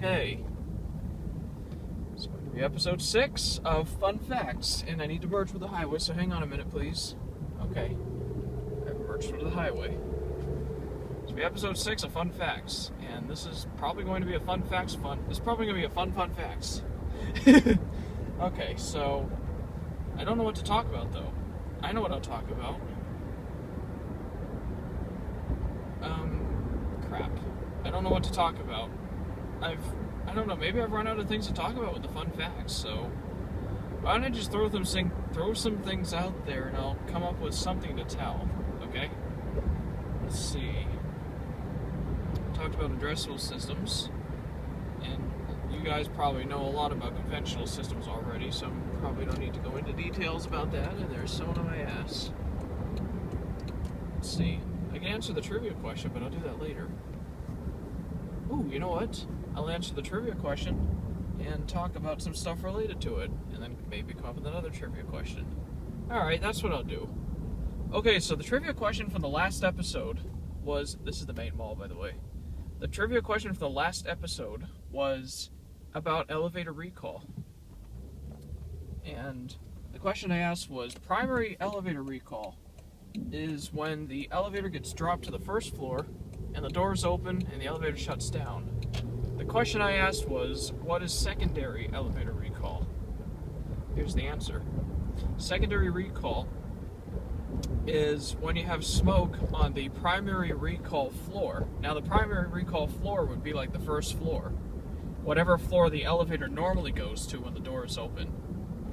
Okay. It's going to be episode 6 of Fun Facts, and I need to merge with the highway, so hang on a minute, please. Okay. I've merged with the highway. It's going to be episode 6 of Fun Facts, and this is probably going to be a fun facts fun. It's probably going to be a fun facts. Okay, so I don't know what to talk about, though. I know what I'll talk about. Crap. I don't know what to talk about. I don't know, maybe I've run out of things to talk about with the fun facts, so why don't I just throw some things out there and I'll come up with something to tell, okay? Let's see. I talked about addressable systems, and you guys probably know a lot about conventional systems already, so I probably don't need to go into details about that, and there's someone on my ass. Let's see. I can answer the trivia question, but I'll do that later. Ooh, you know what? I'll answer the trivia question and talk about some stuff related to it, and then maybe come up with another trivia question. Alright, that's what I'll do. Okay, so the trivia question from the last episode was... This is the main mall, by the way. The trivia question from the last episode was about elevator recall. And the question I asked was, primary elevator recall is when the elevator gets dropped to the first floor, and the doors open, and the elevator shuts down. The question I asked was, what is secondary elevator recall? Here's the answer. Secondary recall is when you have smoke on the primary recall floor. Now, the primary recall floor would be like the first floor, whatever floor the elevator normally goes to when the door is open.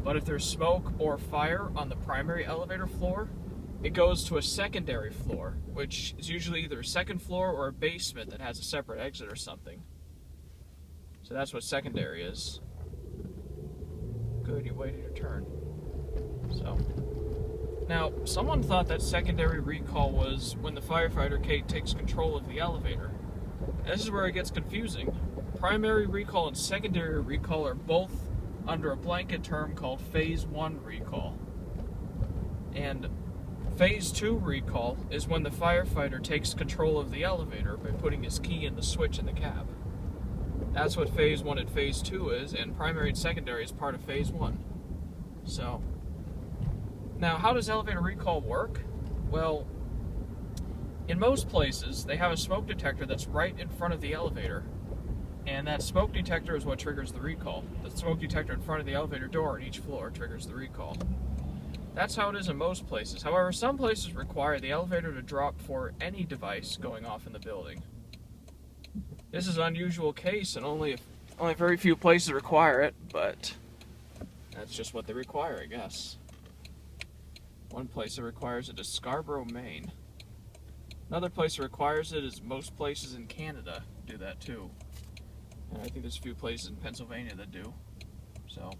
But if there's smoke or fire on the primary elevator floor, it goes to a secondary floor, which is usually either a second floor or a basement that has a separate exit or something. So that's what secondary is. Good, you waited your turn. So, now, someone thought that secondary recall was when the firefighter takes control of the elevator. And this is where it gets confusing. Primary recall and secondary recall are both under a blanket term called Phase 1 recall. And Phase 2 recall is when the firefighter takes control of the elevator by putting his key in the switch in the cab. That's what Phase 1 and Phase 2 is, and primary and secondary is part of Phase 1. So, now how does elevator recall work? Well, in most places, they have a smoke detector that's right in front of the elevator, and that smoke detector is what triggers the recall. The smoke detector in front of the elevator door on each floor triggers the recall. That's how it is in most places. However, some places require the elevator to drop for any device going off in the building. This is an unusual case, and only very few places require it, but that's just what they require, I guess. One place that requires it is Scarborough, Maine. Another place that requires it is most places in Canada do that too. And I think there's a few places in Pennsylvania that do. So,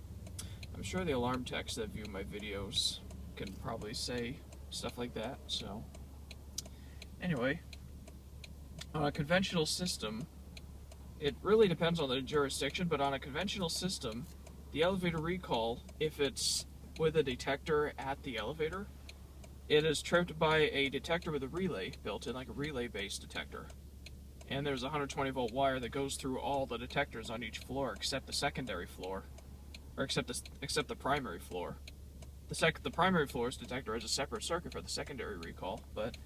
I'm sure the alarm techs that view my videos can probably say stuff like that, so... Anyway, on a conventional system, it really depends on the jurisdiction, but on a conventional system, the elevator recall, if it's with a detector at the elevator, it is tripped by a detector with a relay built in, like a relay-based detector. And there's a 120 volt wire that goes through all the detectors on each floor except the secondary floor. Or except the primary floor. The primary floor's detector has a separate circuit for the secondary recall, but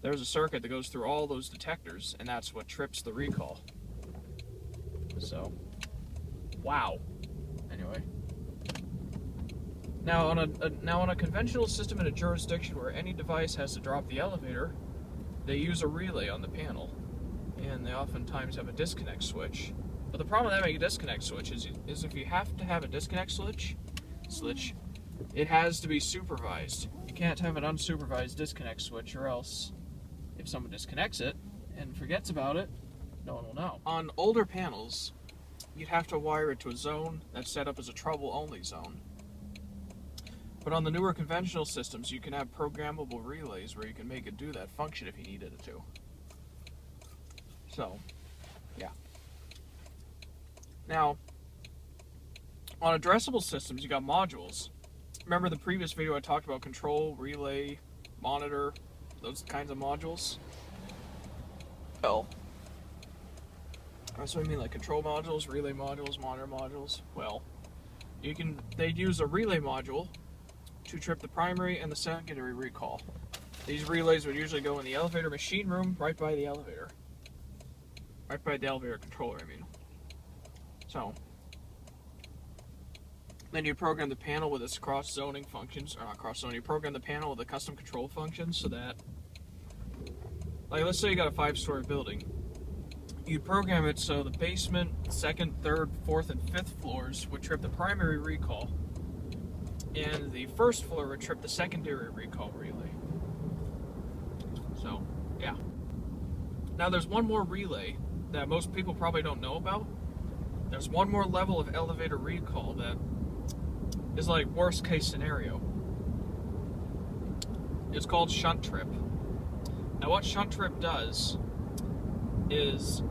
there's a circuit that goes through all those detectors, and that's what trips the recall. So, wow. Anyway. Now on a conventional system in a jurisdiction where any device has to drop the elevator, they use a relay on the panel, and they oftentimes have a disconnect switch. But the problem with having a disconnect switch is if you have to have a disconnect switch, it has to be supervised. You can't have an unsupervised disconnect switch, or else if someone disconnects it and forgets about it, no one will know. On older panels, you'd have to wire it to a zone that's set up as a trouble-only zone. But on the newer conventional systems, you can have programmable relays where you can make it do that function if you needed it to. So, yeah. Now, on addressable systems, you got modules. Remember the previous video I talked about control, relay, monitor, those kinds of modules? Well, That's what I mean, like control modules, relay modules, monitor modules. Well, they'd use a relay module to trip the primary and the secondary recall. These relays would usually go in the elevator machine room right by the elevator. Right by the elevator controller, I mean. So, then you program the panel with its cross-zoning functions, or not cross-zoning, you program the panel with the custom control functions so that, like let's say you got a 5-story building. You'd program it so the basement, 2nd, 3rd, 4th, and 5th floors would trip the primary recall, and the 1st floor would trip the secondary recall relay. So, yeah. Now there's one more relay that most people probably don't know about. There's one more level of elevator recall that is like worst case scenario. It's called shunt trip. Now what shunt trip does is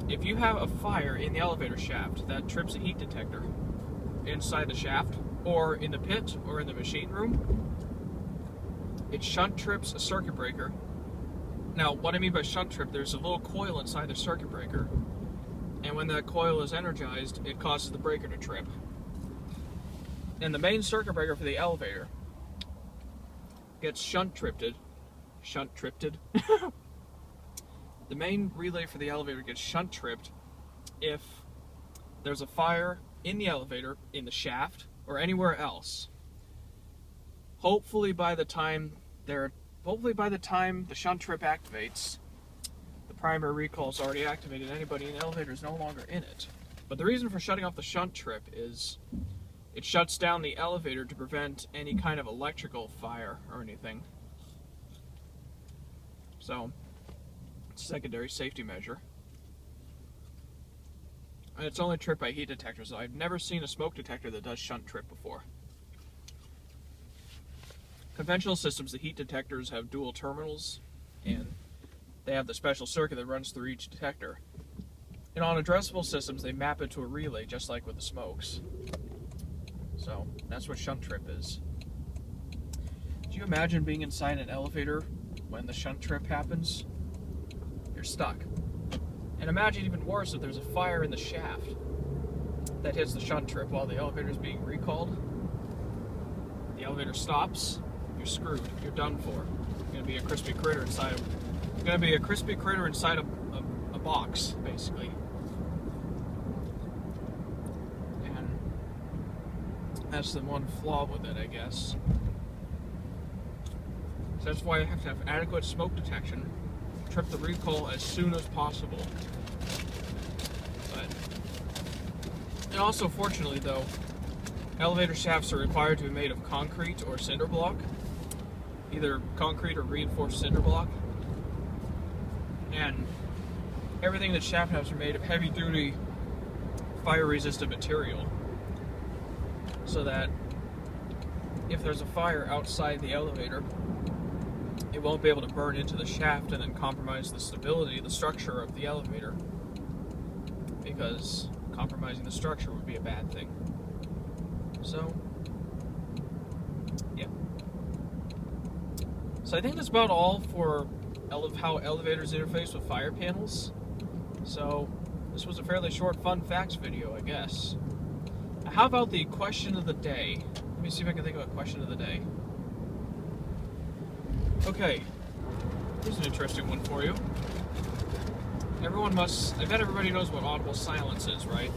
if you have a fire in the elevator shaft that trips a heat detector inside the shaft or in the pit or in the machine room, it shunt trips a circuit breaker. Now what I mean by shunt trip, there's a little coil inside the circuit breaker, and when that coil is energized, it causes the breaker to trip. And the main circuit breaker for the elevator gets shunt tripped. The main relay for the elevator gets shunt tripped if there's a fire in the elevator, in the shaft, or anywhere else. Hopefully by the time the shunt trip activates, the primary recall is already activated, anybody in the elevator is no longer in it. But the reason for shutting off the shunt trip is it shuts down the elevator to prevent any kind of electrical fire or anything. So, it's a secondary safety measure. And it's only tripped by heat detectors, so I've never seen a smoke detector that does shunt trip before. Conventional systems, the heat detectors have dual terminals, and they have the special circuit that runs through each detector. And on addressable systems, they map it to a relay, just like with the smokes. So, that's what shunt trip is. Do you imagine being inside an elevator when the shunt trip happens? You're stuck. And imagine even worse if there's a fire in the shaft that hits the shunt trip while the elevator is being recalled. The elevator stops, you're screwed. You're done for. You're gonna be a crispy critter inside a box, basically. And that's the one flaw with it, I guess. So that's why I have to have adequate smoke detection. Trip the recall as soon as possible. And also, fortunately though, elevator shafts are required to be made of concrete or cinder block. Either concrete or reinforced cinder block. And everything in the shaft has are made of heavy duty fire resistant material. So that if there's a fire outside the elevator, it won't be able to burn into the shaft and then compromise the stability, the structure of the elevator. Because compromising the structure would be a bad thing. So, yeah. So I think that's about all for how elevators interface with fire panels. So, this was a fairly short fun facts video, I guess. Now, how about the question of the day? Let me see if I can think of a question of the day. Okay, here's an interesting one for you. I bet everybody knows what audible silence is, right?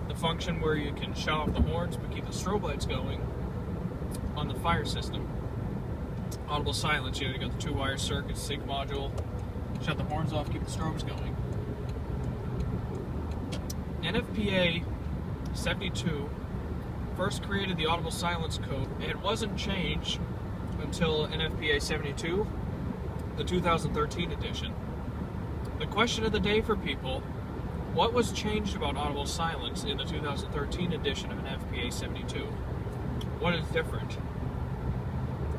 The function where you can shut off the horns but keep the strobe lights going on the fire system. Audible silence, you got the 2-wire circuit, sync module, shut the horns off, keep the strobes going. NFPA 72 first created the audible silence code, and it wasn't changed until NFPA 72, the 2013 edition. The question of the day for people: what was changed about audible silence in the 2013 edition of NFPA 72? What is different?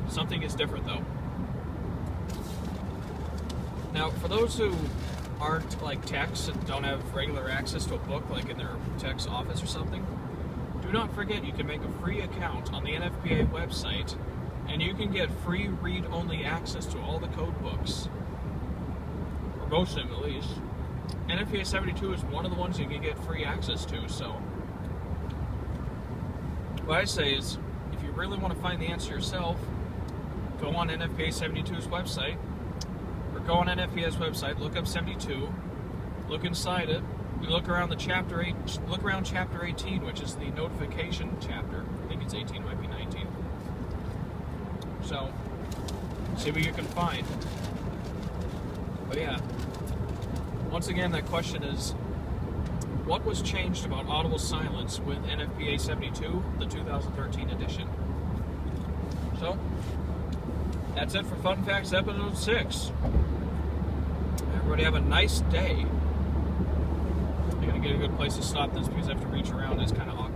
Something is different, though. Now, for those who aren't like techs and don't have regular access to a book, like in their tech's office or something, do not forget you can make a free account on the NFPA website, and you can get free read-only access to all the code books, or most of them at least. NFPA 72 is one of the ones you can get free access to, so what I say is, if you really want to find the answer yourself, go on NFPA 72's website, or go on NFPA's website, look up 72, look inside it, you look around chapter 18, which is the notification chapter. I think it's 18, might be 19. So, see what you can find. But yeah, once again, that question is, what was changed about audible silence with NFPA 72, the 2013 edition? So, that's it for Fun Facts Episode 6. Everybody have a nice day. I gotta get a good place to stop this because I have to reach around. It's kind of awkward.